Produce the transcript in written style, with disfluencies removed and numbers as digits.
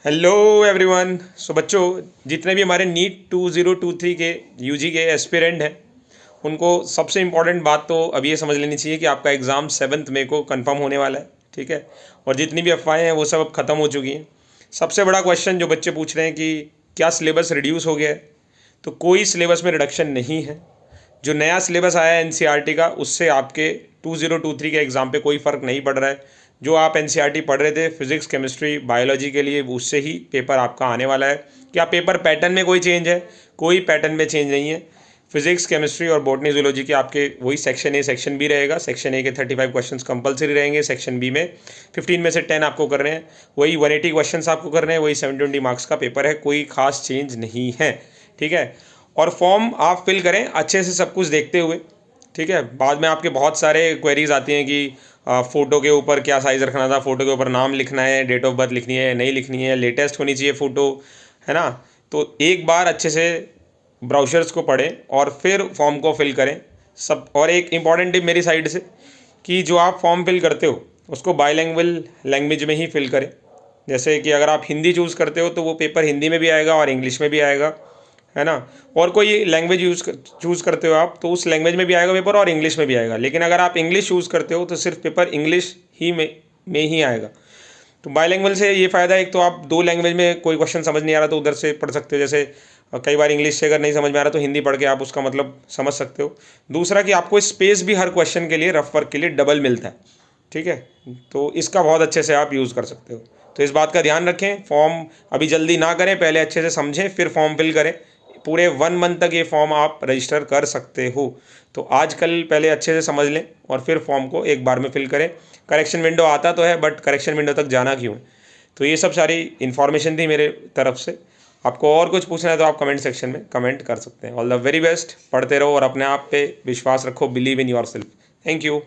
Hello everyone. सो बच्चों, जितने भी हमारे नीट 2023 के यूजी के एस्पिरेंट हैं उनको सबसे इम्पॉर्टेंट बात तो अब ये समझ लेनी चाहिए कि आपका एग्ज़ाम 7 मई को कंफर्म होने वाला है। ठीक है, और जितनी भी अफवाहें हैं वो सब अब ख़त्म हो चुकी हैं। सबसे बड़ा क्वेश्चन जो बच्चे पूछ रहे हैं कि क्या सिलेबस रिड्यूस हो गया है, तो कोई सिलेबस में रिडक्शन नहीं है। जो नया सिलेबस आया है एनसीईआरटी का, उससे आपके 2023 के एग्ज़ाम पे कोई फ़र्क नहीं पड़ रहा है। जो आप एनसीईआरटी पढ़ रहे थे फिजिक्स केमिस्ट्री बायोलॉजी के लिए, उससे ही पेपर आपका आने वाला है। क्या पेपर पैटर्न में कोई चेंज है? कोई पैटर्न में चेंज नहीं है। फिजिक्स केमिस्ट्री और बॉटनी जूलॉजी के आपके वही सेक्शन ए सेक्शन बी रहेगा। सेक्शन ए के 35 क्वेश्चंस कंपलसरी रहेंगे। सेक्शन बी में 15 में से 10 आपको करने हैं। वही 180 क्वेश्चंस आपको करने हैं। वही 720 मार्क्स का पेपर है। कोई खास चेंज नहीं है। ठीक है, और फॉर्म आप फिल करें अच्छे से सब कुछ देखते हुए। ठीक है, बाद में आपके बहुत सारे क्वेरीज आती हैं कि फ़ोटो के ऊपर क्या साइज़ रखना था, फ़ोटो के ऊपर नाम लिखना है, डेट ऑफ बर्थ लिखनी है, नहीं लिखनी है, लेटेस्ट होनी चाहिए फ़ोटो, है ना। तो एक बार अच्छे से ब्राउचर्स को पढ़ें और फिर फॉर्म को फिल करें सब। और एक इम्पॉर्टेंट टिप मेरी साइड से कि जो आप फॉर्म फिल करते हो उसको बाईलैंग्वेज लैंग्वेज में ही फिल करें। जैसे कि अगर आप हिंदी चूज़ करते हो तो वो पेपर हिंदी में भी आएगा और इंग्लिश में भी आएगा, है ना। और कोई लैंग्वेज चूज़ करते हो आप तो उस लैंग्वेज में भी आएगा पेपर और इंग्लिश में भी आएगा। लेकिन अगर आप इंग्लिश चूज़ करते हो तो सिर्फ पेपर इंग्लिश ही में ही आएगा। तो बाईलैंग्वेज से ये फ़ायदा है, एक तो आप दो लैंग्वेज में कोई क्वेश्चन समझ नहीं आ रहा तो उधर से पढ़ सकते हो। जैसे कई बार इंग्लिश से अगर नहीं समझ में आ रहा तो हिंदी पढ़ के आप उसका मतलब समझ सकते हो। दूसरा कि आपको स्पेस भी हर क्वेश्चन के लिए, रफ वर्क के लिए डबल मिलता है। ठीक है, तो इसका बहुत अच्छे से आप यूज़ कर सकते हो। तो इस बात का ध्यान रखें, फॉर्म अभी जल्दी ना करें, पहले अच्छे से समझें फिर फॉर्म फिल करें। पूरे 1 मंथ तक ये फॉर्म आप रजिस्टर कर सकते हो। तो आजकल पहले अच्छे से समझ लें और फिर फॉर्म को एक बार में फिल करें। करेक्शन विंडो आता तो है बट करेक्शन विंडो तक जाना क्यों है। तो ये सब सारी इन्फॉर्मेशन थी मेरे तरफ से। आपको और कुछ पूछना है तो आप कमेंट सेक्शन में कमेंट कर सकते हैं। ऑल द वेरी बेस्ट, पढ़ते रहो और अपने आप पे विश्वास रखो। Believe in your self. Thank you.